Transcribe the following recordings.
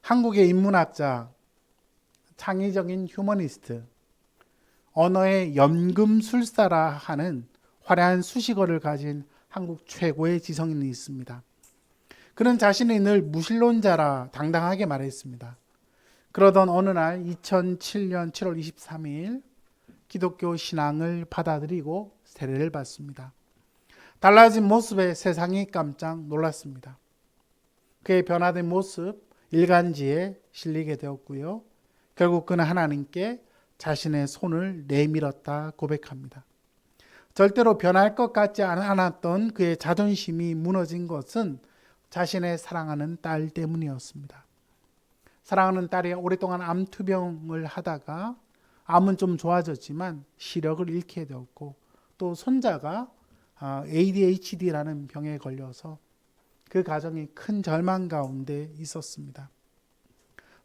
한국의 인문학자, 창의적인 휴머니스트, 언어의 연금술사라 하는 화려한 수식어를 가진 한국 최고의 지성인이 있습니다. 그는 자신이 늘 무신론자라 당당하게 말했습니다. 그러던 어느 날 2007년 7월 23일 기독교 신앙을 받아들이고 세례를 받습니다. 달라진 모습에 세상이 깜짝 놀랐습니다. 그의 변화된 모습 일간지에 실리게 되었고요. 결국 그는 하나님께 자신의 손을 내밀었다 고백합니다. 절대로 변할 것 같지 않았던 그의 자존심이 무너진 것은 자신의 사랑하는 딸 때문이었습니다. 사랑하는 딸이 오랫동안 암투병을 하다가 암은 좀 좋아졌지만 시력을 잃게 되었고, 또 손자가 ADHD라는 병에 걸려서 그 가정이 큰 절망 가운데 있었습니다.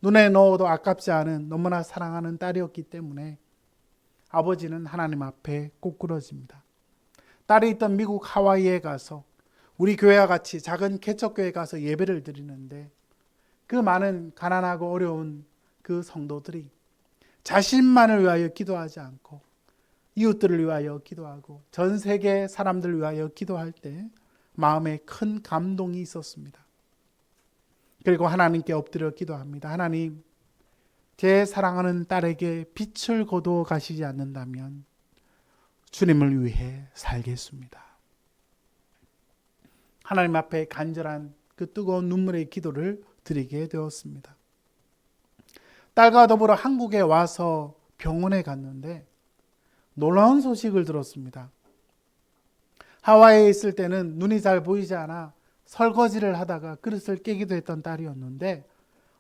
눈에 넣어도 아깝지 않은 너무나 사랑하는 딸이었기 때문에 아버지는 하나님 앞에 꼬꾸러집니다. 딸이 있던 미국 하와이에 가서 우리 교회와 같이 작은 개척교회에 가서 예배를 드리는데, 그 많은 가난하고 어려운 그 성도들이 자신만을 위하여 기도하지 않고 이웃들을 위하여 기도하고 전 세계 사람들을 위하여 기도할 때 마음에 큰 감동이 있었습니다. 그리고 하나님께 엎드려 기도합니다. 하나님, 제 사랑하는 딸에게 빛을 거두어 가시지 않는다면 주님을 위해 살겠습니다. 하나님 앞에 간절한 그 뜨거운 눈물의 기도를 드리게 되었습니다. 딸과 더불어 한국에 와서 병원에 갔는데 놀라운 소식을 들었습니다. 하와이에 있을 때는 눈이 잘 보이지 않아 설거지를 하다가 그릇을 깨기도 했던 딸이었는데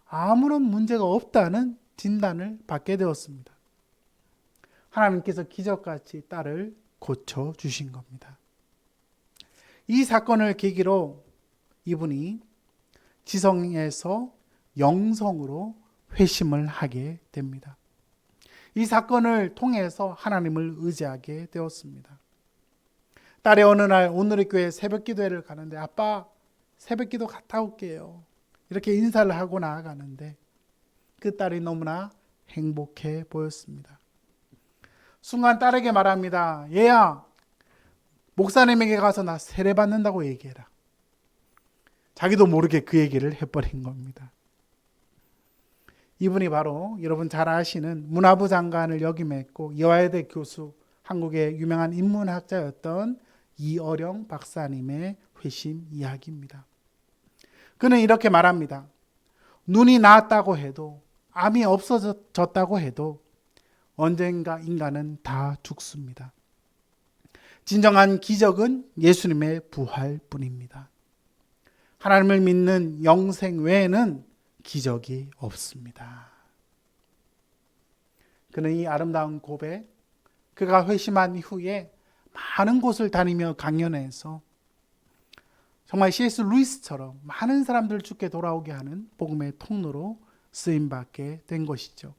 아무런 문제가 없다는 진단을 받게 되었습니다. 하나님께서 기적같이 딸을 고쳐주신 겁니다. 이 사건을 계기로 이분이 지성에서 영성으로 회심을 하게 됩니다. 이 사건을 통해서 하나님을 의지하게 되었습니다. 딸이 어느 날 오늘의 교회 새벽기도회를 가는데, 아빠 새벽기도 갔다 올게요, 이렇게 인사를 하고 나아가는데 그 딸이 너무나 행복해 보였습니다. 순간 딸에게 말합니다. 얘야, 목사님에게 가서 나 세례 받는다고 얘기해라. 자기도 모르게 그 얘기를 해버린 겁니다. 이분이 바로 여러분 잘 아시는 문화부 장관을 역임했고 여화여대 교수, 한국의 유명한 인문학자였던 이어령 박사님의 회심 이야기입니다. 그는 이렇게 말합니다. 눈이 나았다고 해도, 암이 없어졌다고 해도 언젠가 인간은 다 죽습니다. 진정한 기적은 예수님의 부활뿐입니다. 하나님을 믿는 영생 외에는 기적이 없습니다. 그는 이 아름다운 고백, 그가 회심한 이후에 많은 곳을 다니며 강연해서 정말 C.S. 루이스처럼 많은 사람들을 주께 돌아오게 하는 복음의 통로로 쓰임받게 된 것이죠.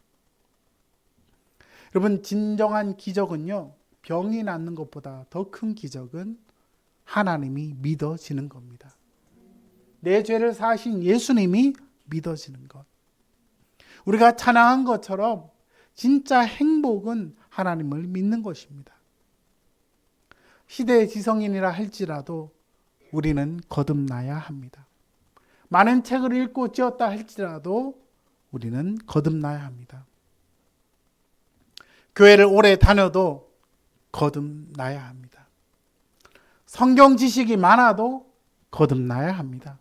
여러분, 진정한 기적은요, 병이 낫는 것보다 더 큰 기적은 하나님이 믿어지는 겁니다. 내 죄를 사하신 예수님이 믿어지는 것. 우리가 찬양한 것처럼 진짜 행복은 하나님을 믿는 것입니다. 시대의 지성인이라 할지라도 우리는 거듭나야 합니다. 많은 책을 읽고 지었다 할지라도 우리는 거듭나야 합니다. 교회를 오래 다녀도 거듭나야 합니다. 성경 지식이 많아도 거듭나야 합니다.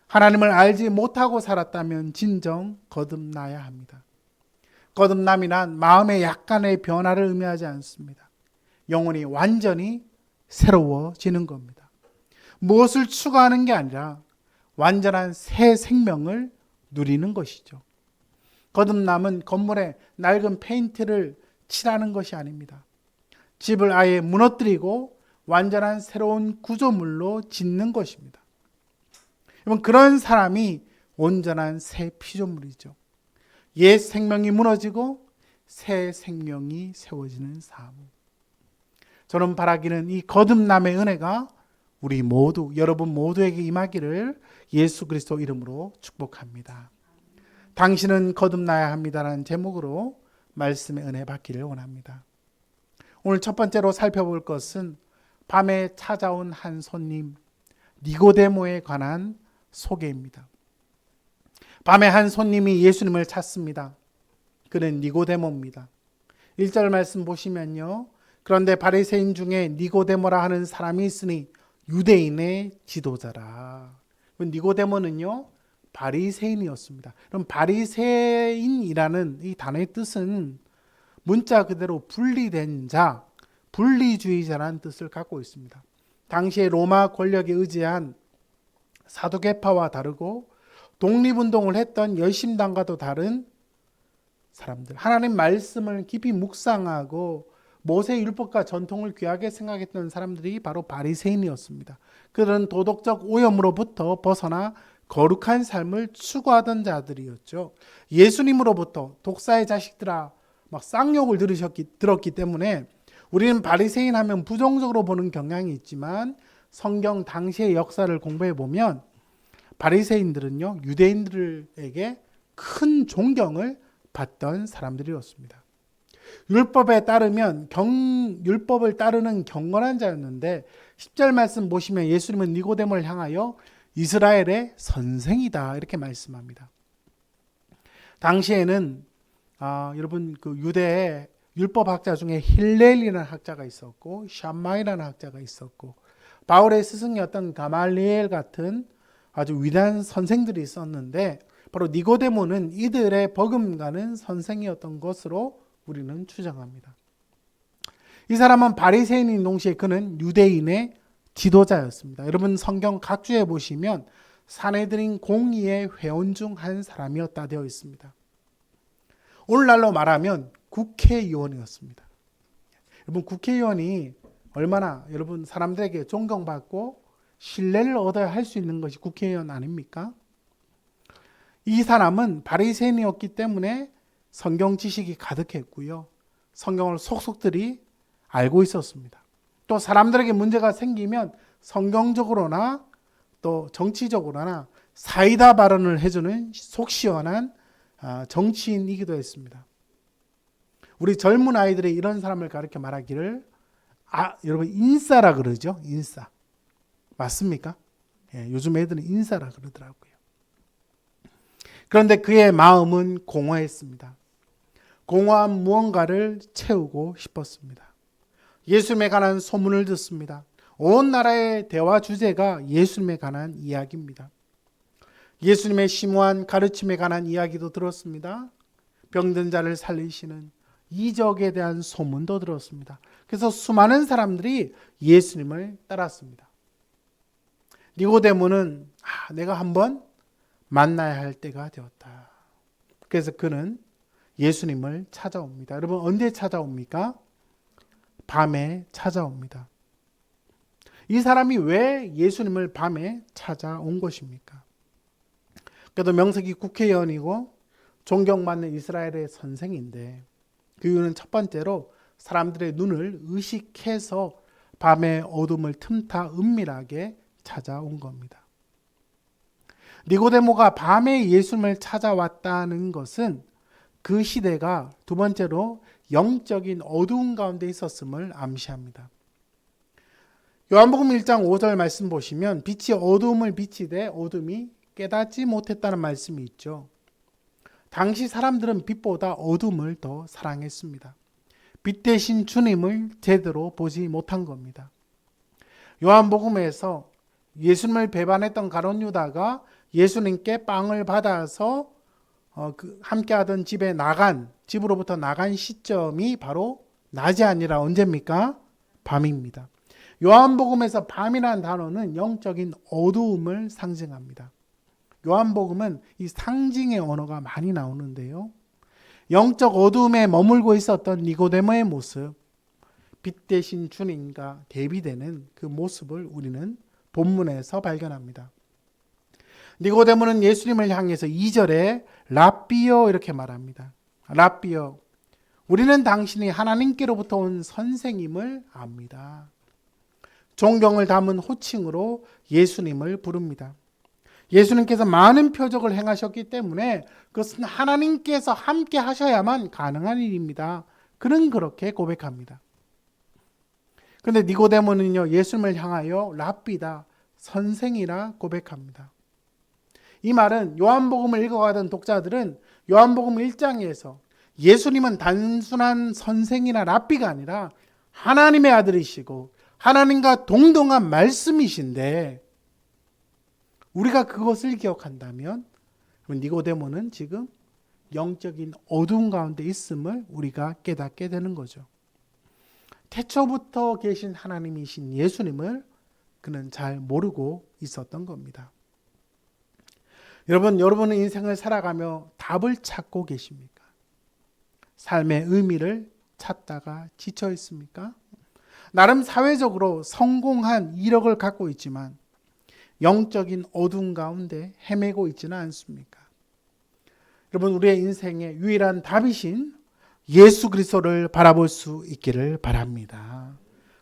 하나님을 알지 못하고 살았다면 진정 거듭나야 합니다. 거듭남이란 마음의 약간의 변화를 의미하지 않습니다. 영혼이 완전히 새로워지는 겁니다. 무엇을 추구하는 게 아니라 완전한 새 생명을 누리는 것이죠. 거듭남은 건물에 낡은 페인트를 칠하는 것이 아닙니다. 집을 아예 무너뜨리고 완전한 새로운 구조물로 짓는 것입니다. 여러분, 그런 사람이 온전한 새 피조물이죠. 옛 생명이 무너지고 새 생명이 세워지는 삶. 저는 바라기는 이 거듭남의 은혜가 우리 모두, 여러분 모두에게 임하기를 예수 그리스도 이름으로 축복합니다. 당신은 거듭나야 합니다라는 제목으로 말씀의 은혜 받기를 원합니다. 오늘 첫 번째로 살펴볼 것은 밤에 찾아온 한 손님 니고데모에 관한 소개입니다. 밤에 한 손님이 예수님을 찾습니다. 그는 니고데모입니다. 1절 말씀 보시면요. 그런데 바리새인 중에 니고데모라 하는 사람이 있으니 유대인의 지도자라. 니고데모는요, 바리새인이었습니다. 그럼 바리새인이라는 이 단어의 뜻은 문자 그대로 분리된 자, 분리주의자라는 뜻을 갖고 있습니다. 당시에 로마 권력에 의지한 사두개파와 다르고 독립운동을 했던 열심당과도 다른 사람들, 하나님 말씀을 깊이 묵상하고 모세 율법과 전통을 귀하게 생각했던 사람들이 바로 바리새인이었습니다. 그들은 도덕적 오염으로부터 벗어나 거룩한 삶을 추구하던 자들이었죠. 예수님으로부터 독사의 자식들아 막 쌍욕을 들었기 때문에 우리는 바리새인 하면 부정적으로 보는 경향이 있지만 성경 당시의 역사를 공부해 보면 바리새인들은요, 유대인들에게 큰 존경을 받던 사람들이었습니다. 율법에 따르면 율법을 따르는 경건한 자였는데 10절 말씀 보시면 예수님은 니고데모를 향하여 이스라엘의 선생이다 이렇게 말씀합니다. 당시에는 여러분 그 유대의 율법학자 중에 힐렐이라는 학자가 있었고 샴마이라는 학자가 있었고 바울의 스승이었던 가말리엘 같은 아주 위대한 선생들이 있었는데 바로 니고데모는 이들의 버금가는 선생이었던 것으로 우리는 추정합니다. 이 사람은 바리새인인 동시에 그는 유대인의 지도자였습니다. 여러분 성경 각주에 보시면 사내들인 공의의 회원 중 한 사람이었다 되어 있습니다. 오늘날로 말하면 국회의원이었습니다. 여러분 국회의원이 얼마나 여러분 사람들에게 존경받고 신뢰를 얻어야 할 수 있는 것이 국회의원 아닙니까? 이 사람은 바리새인이었기 때문에 성경 지식이 가득했고요. 성경을 속속들이 알고 있었습니다. 또 사람들에게 문제가 생기면 성경적으로나 또 정치적으로나 사이다 발언을 해주는 속 시원한 정치인이기도 했습니다. 우리 젊은 아이들이 이런 사람을 가르쳐 말하기를 여러분 인싸라 그러죠. 인싸. 맞습니까? 예, 요즘 애들은 인싸라 그러더라고요. 그런데 그의 마음은 공허했습니다. 공허한 무언가를 채우고 싶었습니다. 예수님에 관한 소문을 듣습니다. 온 나라의 대화 주제가 예수님에 관한 이야기입니다. 예수님의 심오한 가르침에 관한 이야기도 들었습니다. 병든 자를 살리시는 이적에 대한 소문도 들었습니다. 그래서 수많은 사람들이 예수님을 따랐습니다. 니고데모는 내가 한번 만나야 할 때가 되었다. 그래서 그는 예수님을 찾아옵니다. 여러분 언제 찾아옵니까? 밤에 찾아옵니다. 이 사람이 왜 예수님을 밤에 찾아온 것입니까? 그래도 명색이 국회의원이고 존경받는 이스라엘의 선생인데 그 이유는 첫 번째로 사람들의 눈을 의식해서 밤의 어둠을 틈타 은밀하게 찾아온 겁니다. 니고데모가 밤에 예수님을 찾아왔다는 것은 그 시대가 두 번째로 영적인 어두운 가운데 있었음을 암시합니다. 요한복음 1장 5절 말씀 보시면 빛이 어두움을 비치되 어둠이 깨닫지 못했다는 말씀이 있죠. 당시 사람들은 빛보다 어둠을 더 사랑했습니다. 빛 대신 주님을 제대로 보지 못한 겁니다. 요한복음에서 예수님을 배반했던 가룟 유다가 예수님께 빵을 받아서 함께하던 집으로부터 나간 시점이 바로 낮이 아니라 언제입니까? 밤입니다. 요한복음에서 밤이라는 단어는 영적인 어두움을 상징합니다. 요한복음은 이 상징의 언어가 많이 나오는데요. 영적 어두움에 머물고 있었던 니고데모의 모습, 빛 대신 주님과 대비되는 그 모습을 우리는 본문에서 발견합니다. 니고데모는 예수님을 향해서 2절에 랍비여 이렇게 말합니다. 랍비여, 우리는 당신이 하나님께로부터 온 선생님을 압니다. 존경을 담은 호칭으로 예수님을 부릅니다. 예수님께서 많은 표적을 행하셨기 때문에 그것은 하나님께서 함께 하셔야만 가능한 일입니다. 그는 그렇게 고백합니다. 그런데 니고데모는요, 예수님을 향하여 랍비다, 선생이라 고백합니다. 이 말은 요한복음을 읽어가던 독자들은 요한복음 1장에서 예수님은 단순한 선생이나 랍비가 아니라 하나님의 아들이시고 하나님과 동등한 말씀이신데, 우리가 그것을 기억한다면 니고데모는 지금 영적인 어두운 가운데 있음을 우리가 깨닫게 되는 거죠. 태초부터 계신 하나님이신 예수님을 그는 잘 모르고 있었던 겁니다. 여러분은 인생을 살아가며 답을 찾고 계십니까? 삶의 의미를 찾다가 지쳐 있습니까? 나름 사회적으로 성공한 이력을 갖고 있지만 영적인 어둠 가운데 헤매고 있지는 않습니까? 여러분, 우리의 인생의 유일한 답이신 예수 그리스도를 바라볼 수 있기를 바랍니다.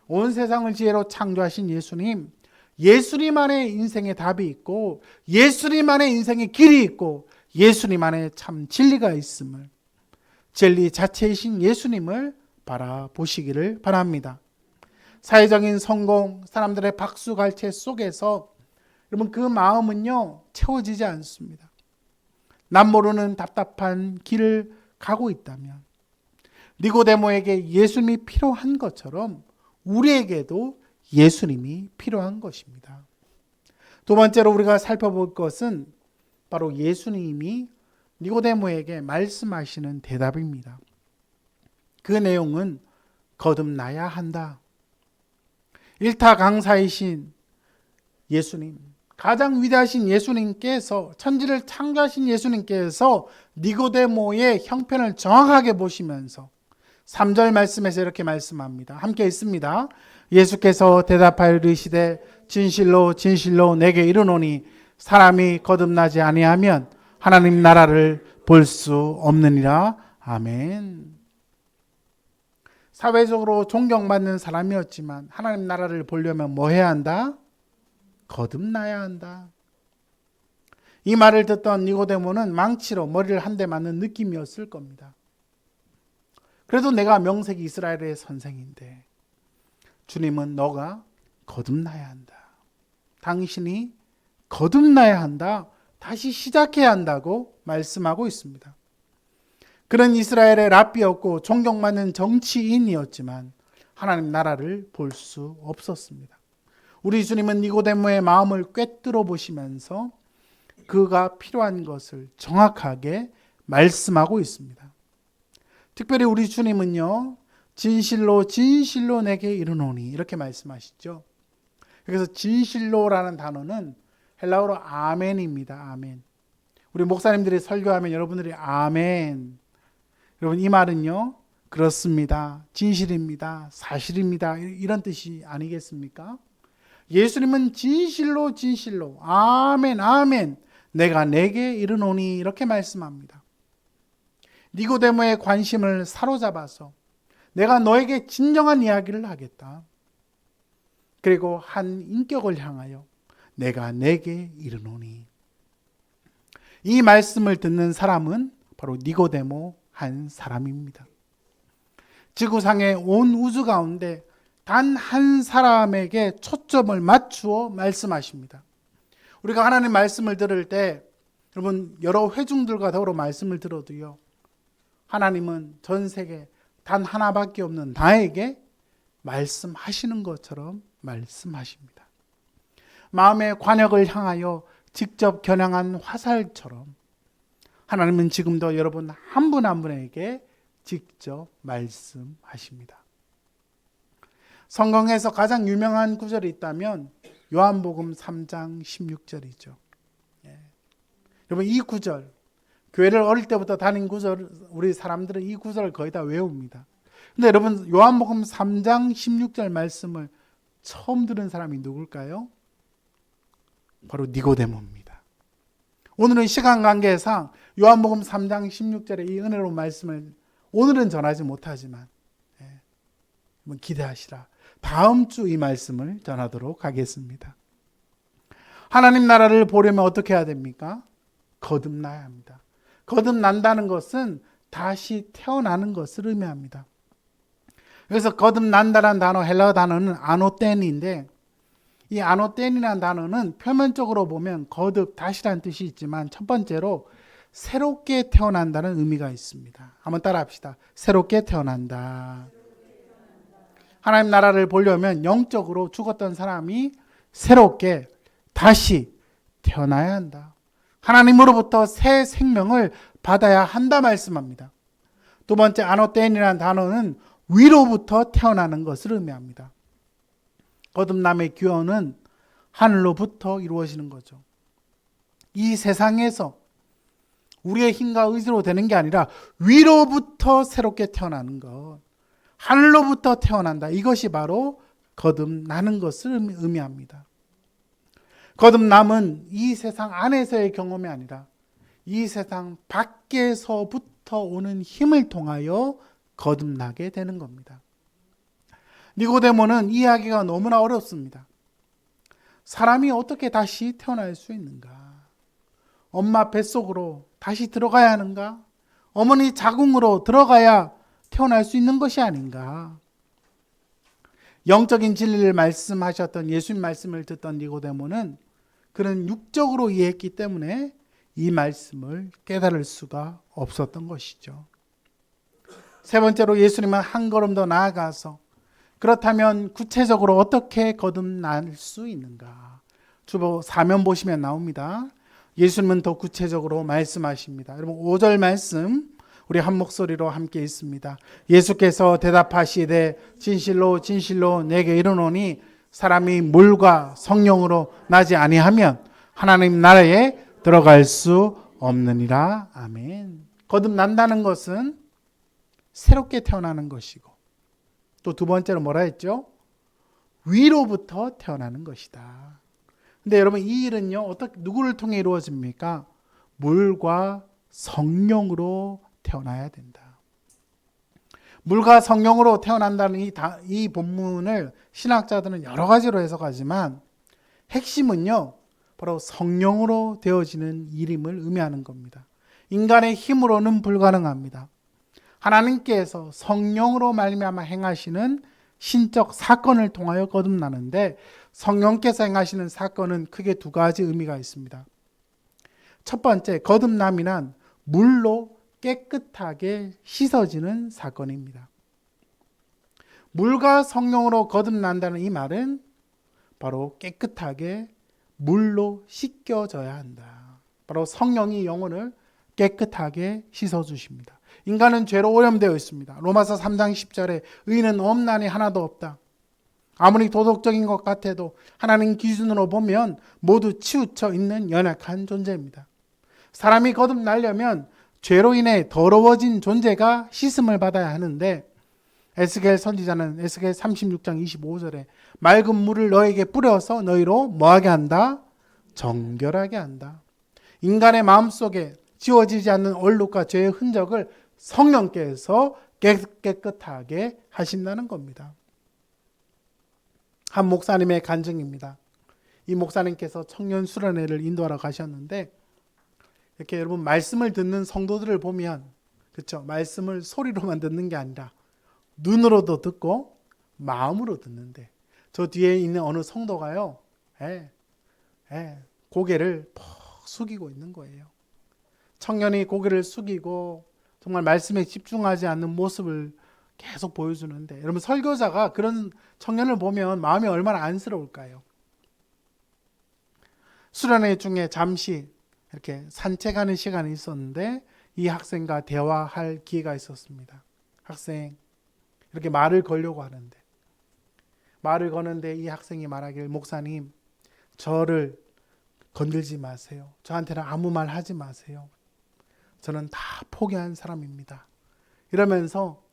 온 세상을 지혜로 창조하신 예수님, 예수님 안에 인생의 답이 있고 예수님 안에 인생의 길이 있고 예수님 안에 참 진리가 있음을, 진리 자체이신 예수님을 바라보시기를 바랍니다. 사회적인 성공, 사람들의 박수갈채 속에서 여러분 그 마음은요 채워지지 않습니다. 남 모르는 답답한 길을 가고 있다면 니고데모에게 예수님이 필요한 것처럼 우리에게도 예수님이 필요한 것입니다. 두 번째로 우리가 살펴볼 것은 바로 예수님이 니고데모에게 말씀하시는 대답입니다. 그 내용은 거듭나야 한다. 일타 강사이신 예수님, 가장 위대하신 예수님께서, 천지를 창조하신 예수님께서 니고데모의 형편을 정확하게 보시면서 3절 말씀에서 이렇게 말씀합니다. 함께 있습니다. 예수께서 대답하여 이르시되 진실로 진실로 내게 이르노니 사람이 거듭나지 아니하면 하나님 나라를 볼 수 없느니라. 아멘. 사회적으로 존경받는 사람이었지만 하나님 나라를 보려면 뭐 해야 한다? 거듭나야 한다. 이 말을 듣던 니고데모는 망치로 머리를 한 대 맞는 느낌이었을 겁니다. 그래도 내가 명색이 이스라엘의 선생인데 주님은 너가 거듭나야 한다. 당신이 거듭나야 한다. 다시 시작해야 한다고 말씀하고 있습니다. 그는 이스라엘의 랍비였고 존경받는 정치인이었지만 하나님 나라를 볼 수 없었습니다. 우리 주님은 니고데모의 마음을 꿰뚫어 보시면서 그가 필요한 것을 정확하게 말씀하고 있습니다. 특별히 우리 주님은요, 진실로 진실로 내게 이르노니 이렇게 말씀하시죠. 그래서 진실로라는 단어는 헬라어로 아멘입니다. 아멘. 우리 목사님들이 설교하면 여러분들이 아멘. 여러분 이 말은요, 그렇습니다, 진실입니다, 사실입니다 이런 뜻이 아니겠습니까? 예수님은 진실로 진실로 아멘 아멘 내가 내게 이르노니 이렇게 말씀합니다. 니고데모의 관심을 사로잡아서 내가 너에게 진정한 이야기를 하겠다. 그리고 한 인격을 향하여 내가 내게 이르노니. 이 말씀을 듣는 사람은 바로 니고데모 한 사람입니다. 지구상의 온 우주 가운데 단 한 사람에게 초점을 맞추어 말씀하십니다. 우리가 하나님 말씀을 들을 때 여러분 여러 회중들과 더불어 말씀을 들어도요, 하나님은 전 세계 단 하나밖에 없는 나에게 말씀하시는 것처럼 말씀하십니다. 마음의 관역을 향하여 직접 겨냥한 화살처럼 하나님은 지금도 여러분 한 분 한 분에게 직접 말씀하십니다. 성경에서 가장 유명한 구절이 있다면 요한복음 3장 16절이죠. 여러분 이 구절, 교회를 어릴 때부터 다닌 구절, 우리 사람들은 이 구절을 거의 다 외웁니다. 근데 여러분 요한복음 3장 16절 말씀을 처음 들은 사람이 누굴까요? 바로 니고데모입니다. 오늘은 시간 관계상 요한복음 3장 16절의 이 은혜로운 말씀을 오늘은 전하지 못하지만 기대하시라. 다음 주 이 말씀을 전하도록 하겠습니다. 하나님 나라를 보려면 어떻게 해야 됩니까? 거듭나야 합니다. 거듭난다는 것은 다시 태어나는 것을 의미합니다. 그래서 거듭난다는 단어, 헬라어 단어는 아노텐인데, 이 아노텐이라는 단어는 표면적으로 보면 거듭, 다시라는 뜻이 있지만 첫 번째로 새롭게 태어난다는 의미가 있습니다. 한번 따라 합시다. 새롭게 태어난다. 하나님 나라를 보려면 영적으로 죽었던 사람이 새롭게 다시 태어나야 한다. 하나님으로부터 새 생명을 받아야 한다 말씀합니다. 두 번째 아노텐이라는 단어는 위로부터 태어나는 것을 의미합니다. 거듭남의 기원은 하늘로부터 이루어지는 거죠. 이 세상에서 우리의 힘과 의지로 되는 게 아니라 위로부터 새롭게 태어나는 것, 하늘로부터 태어난다. 이것이 바로 거듭나는 것을 의미합니다. 거듭남은 이 세상 안에서의 경험이 아니라 이 세상 밖에서부터 오는 힘을 통하여 거듭나게 되는 겁니다. 니고데모는 이해하기가 너무나 어렵습니다. 사람이 어떻게 다시 태어날 수 있는가? 엄마 뱃속으로 다시 들어가야 하는가? 어머니 자궁으로 들어가야 태어날 수 있는 것이 아닌가? 영적인 진리를 말씀하셨던 예수님 말씀을 듣던 니고데모는 그는 육적으로 이해했기 때문에 이 말씀을 깨달을 수가 없었던 것이죠. 세 번째로 예수님은 한 걸음 더 나아가서 그렇다면 구체적으로 어떻게 거듭날 수 있는가? 주보 4면 보시면 나옵니다. 예수님은 더 구체적으로 말씀하십니다. 여러분 5절 말씀 우리 한 목소리로 함께 읽습니다. 예수께서 대답하시되 진실로 진실로 내게 이르노니 사람이 물과 성령으로 나지 아니하면 하나님 나라에 들어갈 수 없느니라. 아멘. 거듭난다는 것은 새롭게 태어나는 것이고 또 두 번째로 뭐라 했죠? 위로부터 태어나는 것이다. 근데 여러분 이 일은요 어떻게 누구를 통해 이루어집니까? 물과 성령으로 태어나야 된다. 물과 성령으로 태어난다는 이 본문을 신학자들은 여러 가지로 해석하지만 핵심은요 바로 성령으로 되어지는 일임을 의미하는 겁니다. 인간의 힘으로는 불가능합니다. 하나님께서 성령으로 말미암아 행하시는 신적 사건을 통하여 거듭나는데 성령께서 행하시는 사건은 크게 두 가지 의미가 있습니다. 첫 번째, 거듭남이란 물로 깨끗하게 씻어지는 사건입니다. 물과 성령으로 거듭난다는 이 말은 바로 깨끗하게 물로 씻겨져야 한다. 바로 성령이 영혼을 깨끗하게 씻어주십니다. 인간은 죄로 오염되어 있습니다. 로마서 3장 10절에 의인은 없나니 하나도 없다. 아무리 도덕적인 것 같아도 하나님 기준으로 보면 모두 치우쳐 있는 연약한 존재입니다. 사람이 거듭나려면 죄로 인해 더러워진 존재가 씻음을 받아야 하는데 에스겔 선지자는 에스겔 36장 25절에 맑은 물을 너에게 뿌려서 너희로 뭐하게 한다? 정결하게 한다. 인간의 마음속에 지워지지 않는 얼룩과 죄의 흔적을 성령께서 깨끗하게 하신다는 겁니다. 한 목사님의 간증입니다. 이 목사님께서 청년 수련회를 인도하러 가셨는데 이렇게 여러분 말씀을 듣는 성도들을 보면 그렇죠? 말씀을 소리로만 듣는 게 아니라 눈으로도 듣고 마음으로 듣는데 저 뒤에 있는 어느 성도가요. 고개를 푹 숙이고 있는 거예요. 청년이 고개를 숙이고 정말 말씀에 집중하지 않는 모습을 계속 보여주는데 여러분 설교자가 그런 청년을 보면 마음이 얼마나 안쓰러울까요? 수련회 중에 잠시 이렇게 산책하는 시간이 있었는데 이 학생과 대화할 기회가 있었습니다. 학생 이렇게 말을 걸려고 하는데 말을 거는데 이 학생이 말하길 목사님 저를 건들지 마세요. 저한테는 아무 말 하지 마세요. 저는 다 포기한 사람입니다. 이러면서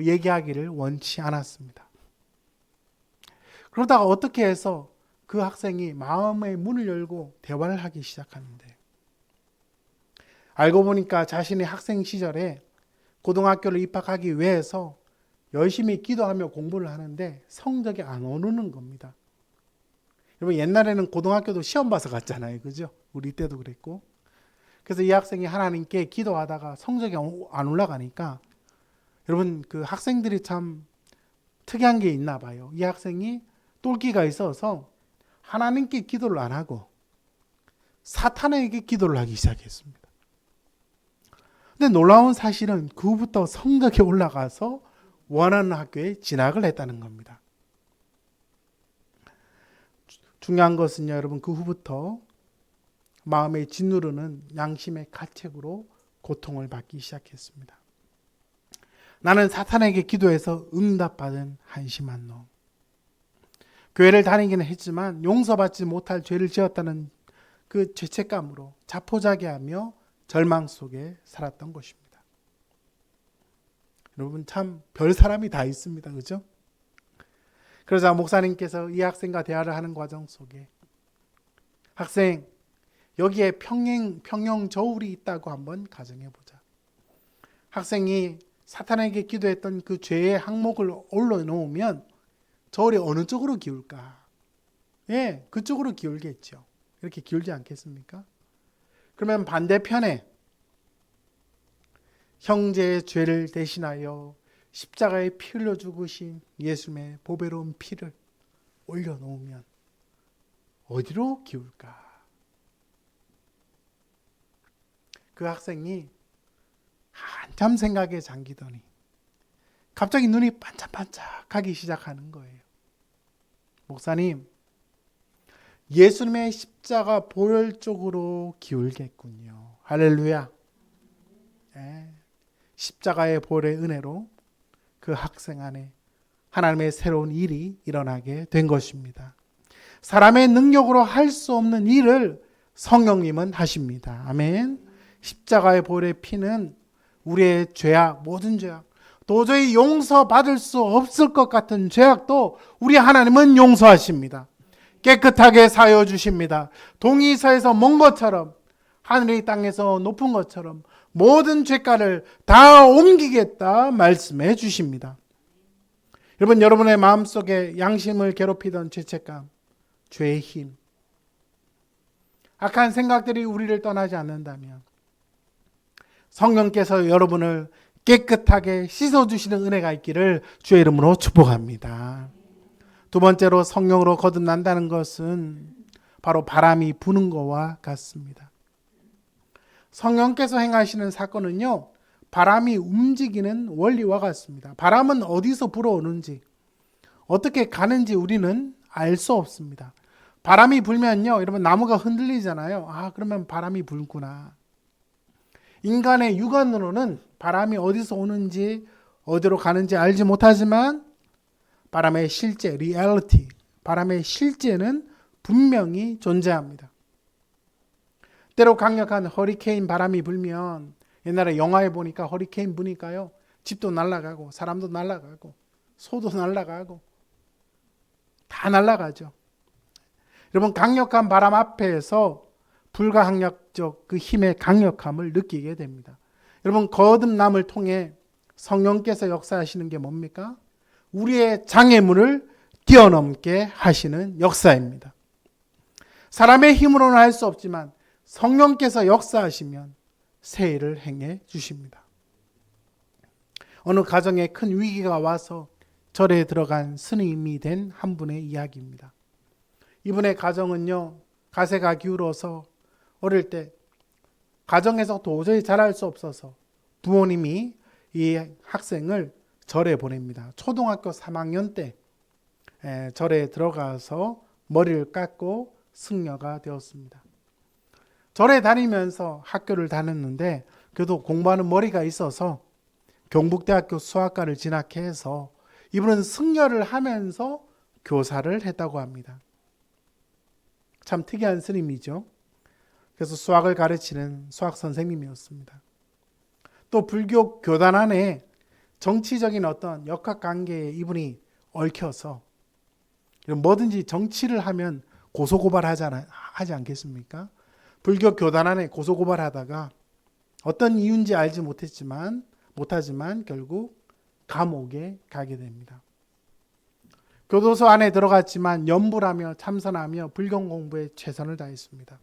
얘기하기를 원치 않았습니다. 그러다가 어떻게 해서 그 학생이 마음의 문을 열고 대화를 하기 시작하는데 알고 보니까 자신이 학생 시절에 고등학교를 입학하기 위해서 열심히 기도하며 공부를 하는데 성적이 안 오르는 겁니다. 여러분 옛날에는 고등학교도 시험 봐서 갔잖아요. 그죠? 우리 때도 그랬고. 그래서 이 학생이 하나님께 기도하다가 성적이 안 올라가니까 여러분 그 학생들이 참 특이한 게 있나 봐요. 이 학생이 똘끼가 있어서 하나님께 기도를 안 하고 사탄에게 기도를 하기 시작했습니다. 근데 놀라운 사실은 그 후부터 성적이 올라가서 원하는 학교에 진학을 했다는 겁니다. 중요한 것은요, 여러분 그 후부터 마음에 짓누르는 양심의 가책으로 고통을 받기 시작했습니다. 나는 사탄에게 기도해서 응답받은 한심한 놈. 교회를 다니기는 했지만 용서받지 못할 죄를 지었다는 그 죄책감으로 자포자기하며 절망 속에 살았던 것입니다. 여러분 참 별 사람이 다 있습니다. 그죠? 그러자 목사님께서 이 학생과 대화를 하는 과정 속에 학생, 여기에 평영 저울이 있다고 한번 가정해보자. 학생이 사탄에게 기도했던 그 죄의 항목을 올려놓으면 저울이 어느 쪽으로 기울까? 예, 그쪽으로 기울겠죠. 이렇게 기울지 않겠습니까? 그러면 반대편에 형제의 죄를 대신하여 십자가에 피 흘려 죽으신 예수님의 보배로운 피를 올려놓으면 어디로 기울까? 그 학생이 한참 생각에 잠기더니 갑자기 눈이 반짝반짝하기 시작하는 거예요. 목사님, 예수님의 십자가 보혈 쪽으로 기울겠군요. 할렐루야. 네. 십자가의 보혈의 은혜로 그 학생 안에 하나님의 새로운 일이 일어나게 된 것입니다. 사람의 능력으로 할 수 없는 일을 성령님은 하십니다. 아멘. 십자가의 보혈의 피는 우리의 죄악, 모든 죄악, 도저히 용서받을 수 없을 것 같은 죄악도 우리 하나님은 용서하십니다. 깨끗하게 사여 주십니다. 동이서에서 먼 것처럼 하늘이 땅에서 높은 것처럼 모든 죄가를 다 옮기겠다 말씀해 주십니다. 여러분, 여러분의 마음속에 양심을 괴롭히던 죄책감, 죄의 힘, 악한 생각들이 우리를 떠나지 않는다면 성령께서 여러분을 깨끗하게 씻어주시는 은혜가 있기를 주의 이름으로 축복합니다. 두 번째로 성령으로 거듭난다는 것은 바로 바람이 부는 것과 같습니다. 성령께서 행하시는 사건은요, 바람이 움직이는 원리와 같습니다. 바람은 어디서 불어오는지, 어떻게 가는지 우리는 알 수 없습니다. 바람이 불면요, 여러분 나무가 흔들리잖아요. 아, 그러면 바람이 불구나. 인간의 육안으로는 바람이 어디서 오는지 어디로 가는지 알지 못하지만 바람의 실제, 리얼리티, 바람의 실제는 분명히 존재합니다. 때로 강력한 허리케인 바람이 불면 옛날에 영화에 보니까 허리케인 부니까요, 집도 날아가고 사람도 날아가고 소도 날아가고 다 날아가죠. 여러분, 강력한 바람 앞에서 불가항력적 그 힘의 강력함을 느끼게 됩니다. 여러분, 거듭남을 통해 성령께서 역사하시는 게 뭡니까? 우리의 장애물을 뛰어넘게 하시는 역사입니다. 사람의 힘으로는 할 수 없지만 성령께서 역사하시면 새 일을 행해 주십니다. 어느 가정에 큰 위기가 와서 절에 들어간 스님이 된 한 분의 이야기입니다. 이분의 가정은요, 가세가 기울어서 어릴 때 가정에서 도저히 자랄 수 없어서 부모님이 이 학생을 절에 보냅니다. 초등학교 3학년 때 절에 들어가서 머리를 깎고 승려가 되었습니다. 절에 다니면서 학교를 다녔는데 그래도 공부하는 머리가 있어서 경북대학교 수학과를 진학해서 이분은 승려를 하면서 교사를 했다고 합니다. 참 특이한 스님이죠. 그래서 수학을 가르치는 수학 선생님이었습니다. 또 불교 교단 안에 정치적인 어떤 역학관계에 이분이 얽혀서 뭐든지 정치를 하면 고소고발하지 않겠습니까? 불교 교단 안에 고소고발하다가 어떤 이유인지 알지 못하지만 결국 감옥에 가게 됩니다. 교도소 안에 들어갔지만 염불하며 참선하며 불경 공부에 최선을 다했습니다.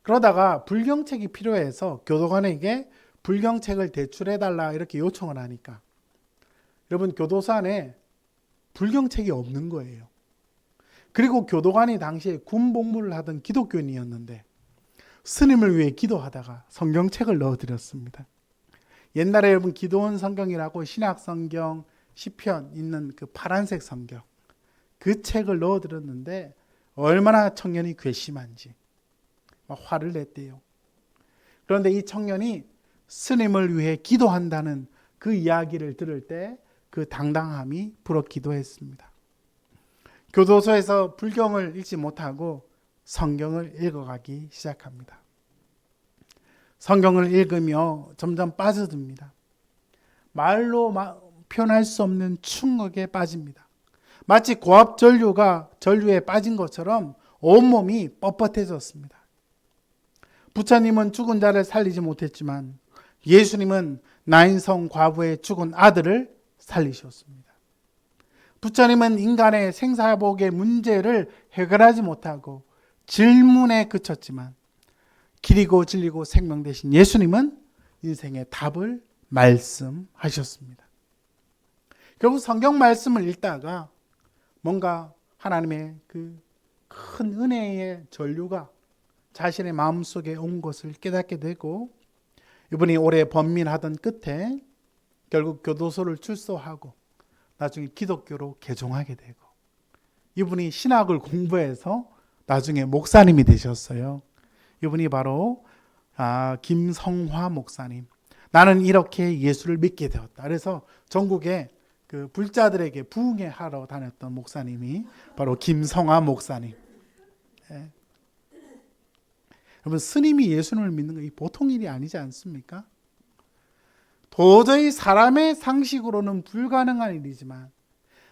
그러다가 불경책이 필요해서 교도관에게 불경책을 대출해달라 이렇게 요청을 하니까 여러분 교도소 안에 불경책이 없는 거예요. 그리고 교도관이 당시에 군복무를 하던 기독교인이었는데 스님을 위해 기도하다가 성경책을 넣어드렸습니다. 옛날에 여러분 기도원 성경이라고 신약성경, 시편 있는 그 파란색 성경, 그 책을 넣어드렸는데 얼마나 청년이 괘씸한지 막 화를 냈대요. 그런데 이 청년이 스님을 위해 기도한다는 그 이야기를 들을 때 그 당당함이 불었기도 했습니다. 교도소에서 불경을 읽지 못하고 성경을 읽어가기 시작합니다. 성경을 읽으며 점점 빠져듭니다. 말로 표현할 수 없는 충격에 빠집니다. 마치 고압전류가 전류에 빠진 것처럼 온몸이 뻣뻣해졌습니다. 부처님은 죽은 자를 살리지 못했지만 예수님은 나인성 과부의 죽은 아들을 살리셨습니다. 부처님은 인간의 생사복의 문제를 해결하지 못하고 질문에 그쳤지만 길이고 진리고 생명 되신 예수님은 인생의 답을 말씀하셨습니다. 결국 성경 말씀을 읽다가 뭔가 하나님의 그 큰 은혜의 전류가 자신의 마음속에 온 것을 깨닫게 되고 이분이 오래 번민하던 끝에 결국 교도소를 출소하고 나중에 기독교로 개종하게 되고 이분이 신학을 공부해서 나중에 목사님이 되셨어요. 이분이 바로 김성화 목사님. 나는 이렇게 예수를 믿게 되었다. 그래서 전국에 그 불자들에게 부흥회하러 다녔던 목사님이 바로 김성화 목사님. 예. 여러분 스님이 예수님을 믿는 건 보통 일이 아니지 않습니까? 도저히 사람의 상식으로는 불가능한 일이지만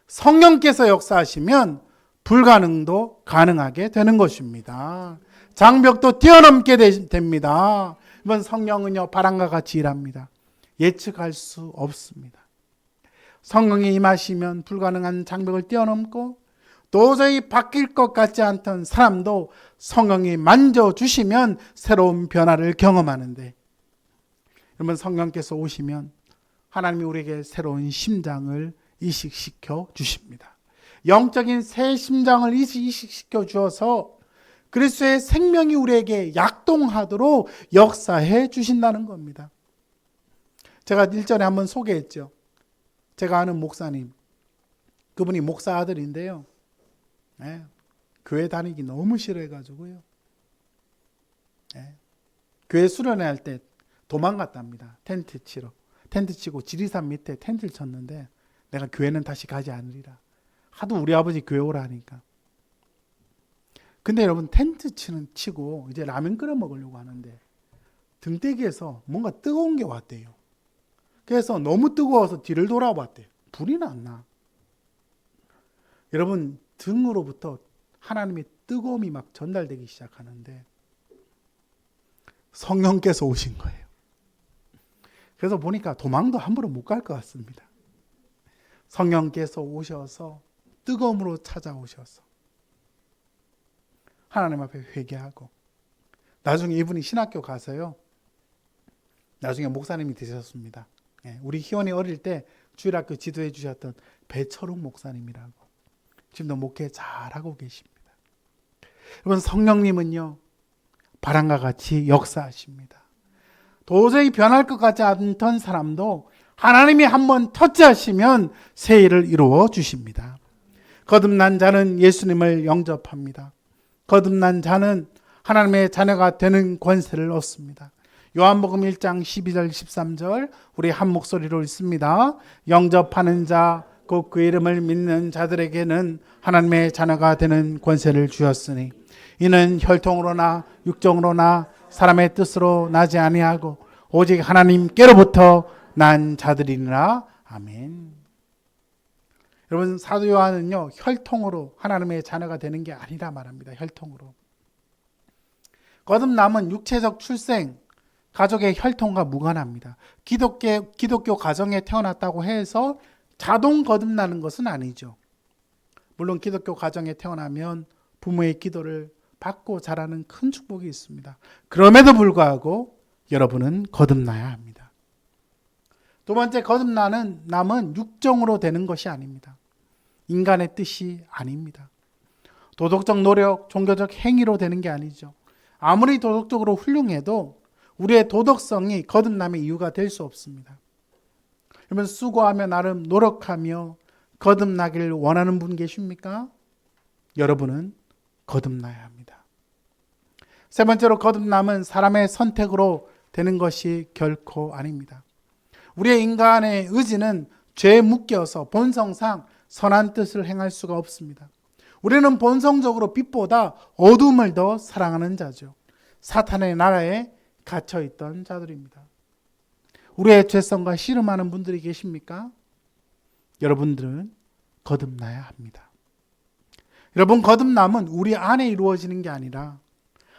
성령께서 역사하시면 불가능도 가능하게 되는 것입니다. 장벽도 뛰어넘게 됩니다. 이번 성령은요 바람과 같이 일합니다. 예측할 수 없습니다. 성령이 임하시면 불가능한 장벽을 뛰어넘고 도저히 바뀔 것 같지 않던 사람도 성령이 만져주시면 새로운 변화를 경험하는데 여러분 성령께서 오시면 하나님이 우리에게 새로운 심장을 이식시켜 주십니다. 영적인 새 심장을 이식시켜 주어서 그리스도의 생명이 우리에게 약동하도록 역사해 주신다는 겁니다. 제가 일전에 한번 소개했죠. 제가 아는 목사님, 그분이 목사 아들인데요. 네, 교회 다니기 너무 싫어해가지고요. 네, 교회 수련회 할 때 도망갔답니다. 텐트 치고 지리산 밑에 텐트를 쳤는데 내가 교회는 다시 가지 않으리라. 하도 우리 아버지 교회 오라 하니까. 근데 여러분 텐트 치고 이제 라면 끓여 먹으려고 하는데 등대기에서 뭔가 뜨거운 게 왔대요. 그래서 너무 뜨거워서 뒤를 돌아봤대요. 불이 났나? 여러분 등으로부터 하나님의 뜨거움이 막 전달되기 시작하는데 성령께서 오신 거예요. 그래서 보니까 도망도 함부로 못 갈 것 같습니다. 성령께서 오셔서 뜨거움으로 찾아오셔서 하나님 앞에 회개하고 나중에 이분이 신학교 가서요. 나중에 목사님이 되셨습니다. 우리 희원이 어릴 때 주일학교 지도해 주셨던 배철웅 목사님이라고 지금도 목회 잘하고 계십니다. 여러분 성령님은요. 바람과 같이 역사하십니다. 도저히 변할 것 같지 않던 사람도 하나님이 한번 터치하시면 새 일을 이루어 주십니다. 거듭난 자는 예수님을 영접합니다. 거듭난 자는 하나님의 자녀가 되는 권세를 얻습니다. 요한복음 1장 12절 13절 우리 한 목소리로 읽습니다. 영접하는 자 곧 그 이름을 믿는 자들에게는 하나님의 자녀가 되는 권세를 주었으니 이는 혈통으로나 육정으로나 사람의 뜻으로 나지 아니하고 오직 하나님께로부터 난 자들이니라. 아멘. 여러분 사도 요한은요 혈통으로 하나님의 자녀가 되는 게 아니라 말합니다. 혈통으로. 거듭남은 육체적 출생, 가족의 혈통과 무관합니다. 기독교 가정에 태어났다고 해서 자동 거듭나는 것은 아니죠. 물론 기독교 가정에 태어나면 부모의 기도를 받고 자라는 큰 축복이 있습니다. 그럼에도 불구하고 여러분은 거듭나야 합니다. 두 번째, 거듭남은 육정으로 되는 것이 아닙니다. 인간의 뜻이 아닙니다. 도덕적 노력, 종교적 행위로 되는 게 아니죠. 아무리 도덕적으로 훌륭해도 우리의 도덕성이 거듭남의 이유가 될 수 없습니다. 여러분, 수고하며 나름 노력하며 거듭나기를 원하는 분 계십니까? 여러분은 거듭나야 합니다. 세 번째로, 거듭남은 사람의 선택으로 되는 것이 결코 아닙니다. 우리의 인간의 의지는 죄에 묶여서 본성상 선한 뜻을 행할 수가 없습니다. 우리는 본성적으로 빛보다 어둠을 더 사랑하는 자죠. 사탄의 나라에 갇혀있던 자들입니다. 우리의 죄성과 씨름하는 분들이 계십니까? 여러분들은 거듭나야 합니다. 여러분, 거듭남은 우리 안에 이루어지는 게 아니라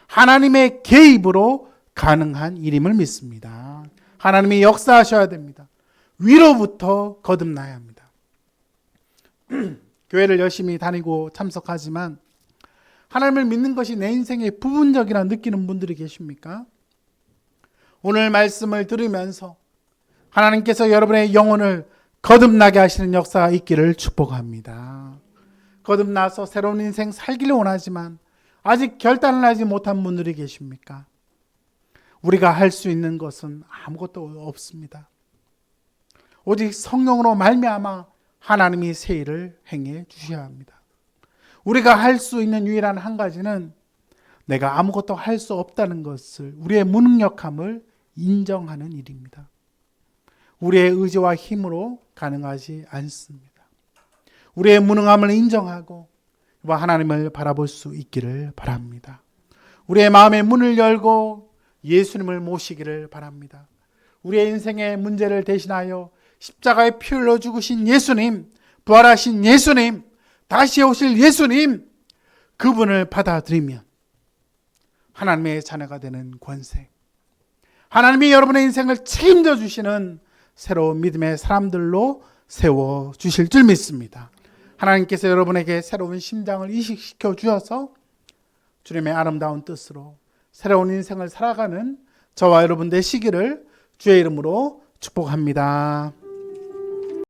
하나님의 개입으로 가능한 일임을 믿습니다. 하나님이 역사하셔야 됩니다. 위로부터 거듭나야 합니다. 교회를 열심히 다니고 참석하지만 하나님을 믿는 것이 내 인생의 부분적이라 느끼는 분들이 계십니까? 오늘 말씀을 들으면서 하나님께서 여러분의 영혼을 거듭나게 하시는 역사가 있기를 축복합니다. 거듭나서 새로운 인생 살기를 원하지만 아직 결단을 하지 못한 분들이 계십니까? 우리가 할 수 있는 것은 아무것도 없습니다. 오직 성령으로 말미암아 하나님이 새 일을 행해 주셔야 합니다. 우리가 할 수 있는 유일한 한 가지는 내가 아무것도 할 수 없다는 것을, 우리의 무능력함을 인정하는 일입니다. 우리의 의지와 힘으로 가능하지 않습니다. 우리의 무능함을 인정하고 하나님을 바라볼 수 있기를 바랍니다. 우리의 마음의 문을 열고 예수님을 모시기를 바랍니다. 우리의 인생의 문제를 대신하여 십자가에 피 흘려 죽으신 예수님, 부활하신 예수님, 다시 오실 예수님, 그분을 받아들이면 하나님의 자녀가 되는 권세, 하나님이 여러분의 인생을 책임져 주시는 새로운 믿음의 사람들로 세워주실 줄 믿습니다. 하나님께서 여러분에게 새로운 심장을 이식시켜 주셔서 주님의 아름다운 뜻으로 새로운 인생을 살아가는 저와 여러분 되시기를 주의 이름으로 축복합니다.